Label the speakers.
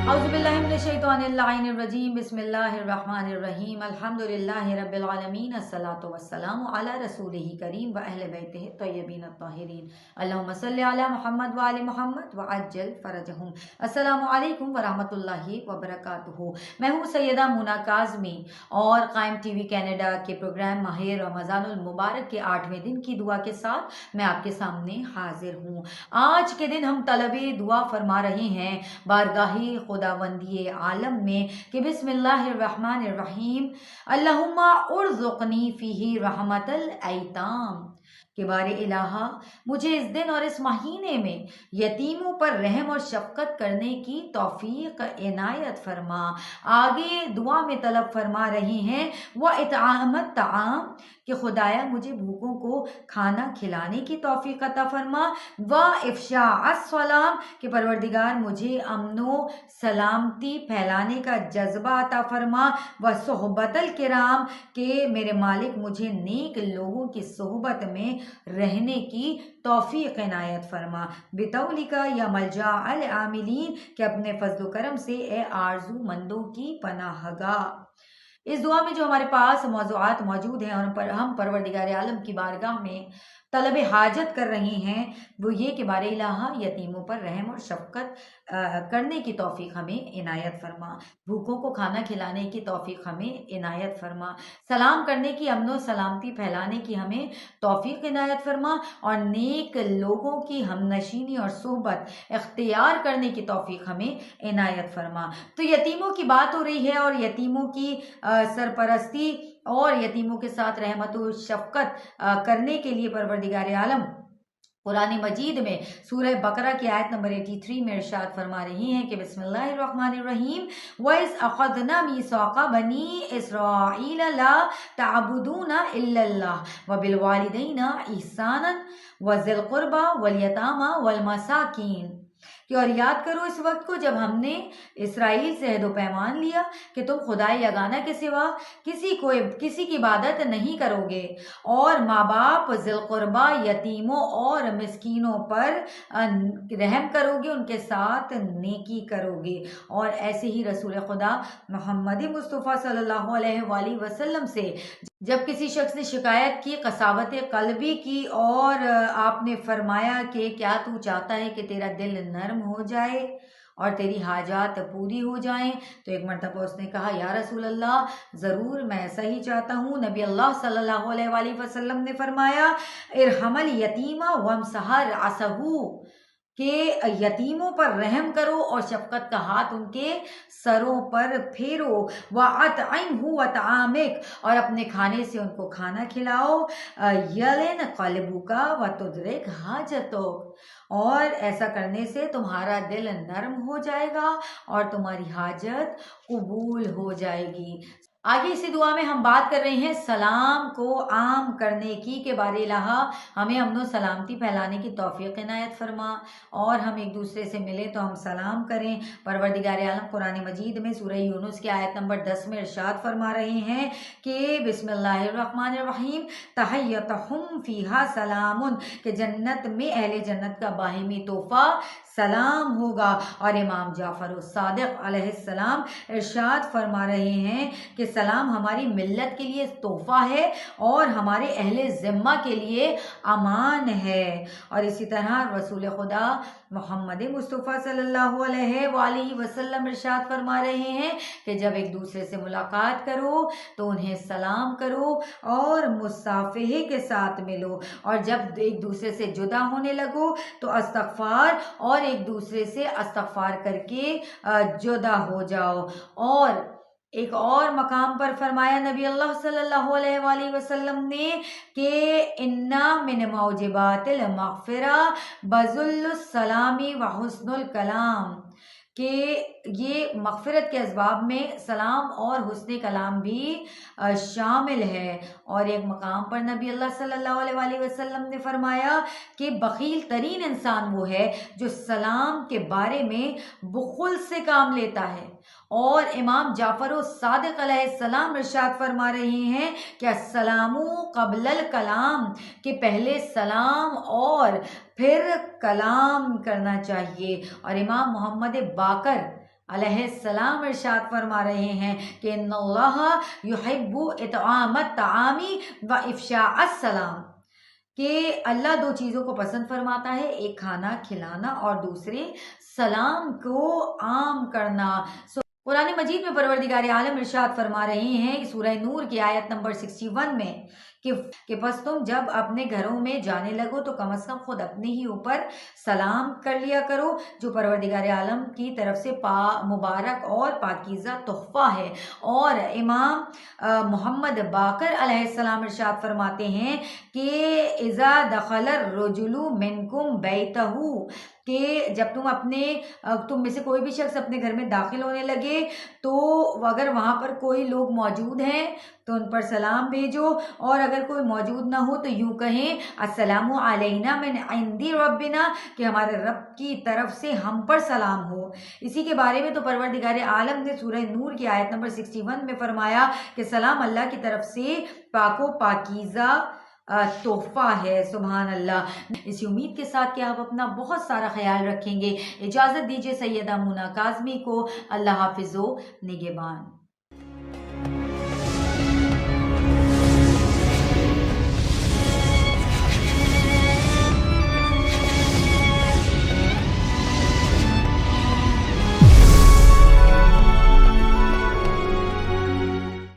Speaker 1: औज़ुबिल्लाहिमिनश्शैतानिर्रजीम बिस्मिल्लाहिर्रहमानिर्रहीम अल्हम्दुलिल्लाहि रब्बिल आलमीन अस्सलातु वस्सलामु अला रसूलिही करीम व अहले बैतिही तय्यबीन अत्ताहिरीन अल्लाहुम्मा सल्लि अला मुहम्मद व आलि मुहम्मद व अज्जल फरजहुम। अस्सलामु अलैकुम व रहमतुल्लाहि व बरकातुहू। मैं हूँ सैयदा मुना काज़मी और कायम टीवी कनाडा के प्रोग्राम माह रमज़ानुल मुबारक के 8वें दिन की दुआ के साथ मैं आपके सामने हाजिर हूँ। आज के दिन हम तलबे दुआ फरमा रहे हैं बारगाही खुदावंदी आलम में कि बिस्मिल्लाहिर्रहमानिर्रहीम अल्लाहुम्मा उर्ज़ुक़नी फ़ीही रहमतल ऐताम कि बारे इलाहा मुझे इस दिन और इस महीने में यतीमों पर रहम और शफ़क़त करने की तौफ़ीक़ इनायत फरमा। आगे दुआ में तलब फरमा रहे हैं व इतआमत ताम कि खुदाया मुझे भूखों को खाना खिलाने की तौफ़ीक़ अता फरमा व इफ़शा अस्सलाम कि परवरदिगार मुझे अमनो सलामती फैलाने का जज्बा अता फरमा व सोहबतल किराम के मेरे मालिक मुझे नेक लोगों की सोहबत में रहने की तौफीक इनायत फरमा। बितौलिका या मलजा अल आमिलीन के अपने फजल करम से ए आरजू मंदों की पनाहगाह। इस दुआ में जो हमारे पास मौज़ूआत मौजूद हैं और हम परवरदिगार आलम की बारगाह में तलब हाजत कर रहे हैं वो ये कि बारे इलाहा यतीमों पर रहम और शफ़क़त करने की तौफ़ीक़ हमें इनायत फरमा, भूखों को खाना खिलाने की तौफ़ीक़ हमें इनायत फरमा, सलाम करने की अमन व सलामती फैलाने की हमें तौफ़ीक़ इनायत फरमा और नेक लोगों की हमनशीनी और सोहबत इख्तियार करने की तौफ़ीक़ हमें इनायत फरमा। तो यतीमों की बात हो रही है और यतीमों की सरपरस्ती और यतीमों के साथ रहमत व शफ़क़त करने के लिए परवरदिगार आलम कुरान मजीद में सूरह बकरा की आयत नंबर 83 में इरशाद फरमा रही हैं कि बिस्मिल्लाहिर्रहमानिर्रहीम वइज़ अख़ज़ना मीसाक़ा बनी इस्राईल ला तअबुदूना इल्लल्लाह व बिल वालिदैना इहसानन व ज़िल क़ुरबा वल यतामा वल मसाकीन। कि और याद करो इस वक्त को जब हमने इसराइल से अहद पैमान लिया कि तुम खुदाई यगाना के सिवा किसी की इबादत नहीं करोगे और माँ बाप ज़िल क़ुरबा यतीमों और मिस्कीनों पर रहम करोगे, उनके साथ नेकी करोगे। और ऐसे ही रसूल खुदा मोहम्मद मुस्तफ़ा सल्लल्लाहु अलैहि वसल्लम से जब किसी शख्स ने शिकायत की, कसावत क़ल्बी की और आपने फरमाया कि क्या तू चाहता है कि तेरा दिल नर्म हो जाए और तेरी हाजात पूरी हो जाएं, तो एक मरतबा उसने कहा या रसूल अल्लाह ज़रूर मैं ऐसा ही चाहता हूँ। नबी अल्लाह सल्लल्लाहु अलैहि वसल्लम ने फरमाया इरहमल यतीमा वमसहर असहू कि यतीमों पर रहम करो और शफ़क़त का हाथ उनके सरों पर फेरो व अतइमहु व तआमिक और अपने खाने से उनको खाना खिलाओ यलिन क़ल्बुका व तुदरिक हाजतुक और ऐसा करने से तुम्हारा दिल नरम हो जाएगा और तुम्हारी हाजत कबूल हो जाएगी। आगे इसी दुआ में हम बात कर रहे हैं सलाम को आम करने की के बारे इलाहा हमें अमन सलामती फैलाने की तौफ़ीक़ इनायत फरमा और हम एक दूसरे से मिले तो हम सलाम करें। परवरदिगार आलम कुरान मजीद में सूरह यूनुस की आयत नंबर 10 में इरशाद फरमा रहे हैं कि बिस्मिल्लाहिर्रहमानिर्रहीम तहय्यतहुम फ़ीहा सलामुन कि जन्नत में अहले जन्नत का बाहिमी तोहफ़ा सलाम होगा। और इमाम जाफ़र सादिक़ अलैहिस्सलाम इरशाद फरमा रहे हैं कि सलाम हमारी मिल्लत के लिए तोहफ़ा है और हमारे अहले ज़िम्मा के लिए अमान है। और इसी तरह रसूल खुदा मोहम्मद मुस्तफ़ा सल्लल्लाहु अलैहि वसल्लम इरशाद फरमा रहे हैं कि जब एक दूसरे से मुलाकात करो तो उन्हें सलाम करो और मुसाफ़हे के साथ मिलो और जब एक दूसरे से जुदा होने लगो तो इस्तग़फ़ार और एक दूसरे से इस्तग़फ़ार करके जुदा हो जाओ। और एक और मकाम पर फरमाया नबी अल्लाह सल्लल्लाहु अलैहि वसल्लम ने कि इन्ना मिन मौजिबातिल मग़फ़िरा बज़ुल्लुस सलामी व हुस्नुल कलाम कि ये मग़फ़िरत के असबाब में सलाम और हुस्न कलाम भी शामिल है। और एक मकाम पर नबी अल्लाह सल्लल्लाहु अलैहि वसल्लम ने फरमाया कि बख़ील तरीन इंसान वो है जो सलाम के बारे में बुख़ुल से काम लेता है। और इमाम जाफ़र सादिक़ अलैहिस्सलाम इरशाद फरमा रहे हैं कि अस्सलामु क़ब्लल कलाम कि पहले सलाम और फिर कलाम करना चाहिए। और इमाम मोहम्मद बाकर अलैहिस्सलाम इरशाद फरमा रहे हैं कि इन्नल्लाह युहिब्बु इतआमत तामी व इफ्शाअस सलाम, कि अल्लाह दो चीज़ों को पसंद फरमाता है, एक खाना खिलाना और दूसरे सलाम को आम करना। कुरान मजीद में परवरदिगार आलम इरशाद फरमा रहे हैं सूरह नूर की आयत नंबर 61 में कि बस तुम जब अपने घरों में जाने लगो तो कम से कम खुद अपने ही ऊपर सलाम कर लिया करो, जो परवरदिगार आलम की तरफ से मुबारक और पाकीज़ा तोहफ़ा है। और इमाम मोहम्मद बाकर अलैहिस्सलाम इरशाद फरमाते हैं कि इज़ा दखलर रजुलु मिनकुम बैतहू, कि जब तुम में से कोई भी शख्स अपने घर में दाखिल होने लगे तो अगर वहाँ पर कोई लोग मौजूद हैं तो उन पर सलाम भेजो, और अगर कोई मौजूद ना हो तो यूँ कहें अस्सलामु अलैना मिन इंदी रब्बिना, कि हमारे रब की तरफ से हम पर सलाम हो। इसी के बारे में तो परवरदिगार आलम ने सूरह नूर की आयत नंबर 61 में फरमाया कि सलाम अल्लाह की तरफ से पाको पाकीज़ा तोहफ़ा है। सुभान अल्लाह। इसी उम्मीद के साथ कि आप अपना बहुत सारा ख्याल रखेंगे, इजाज़त दीजिए सैयदा मुना काज़मी को। अल्लाह हाफिज़ो निगहबान।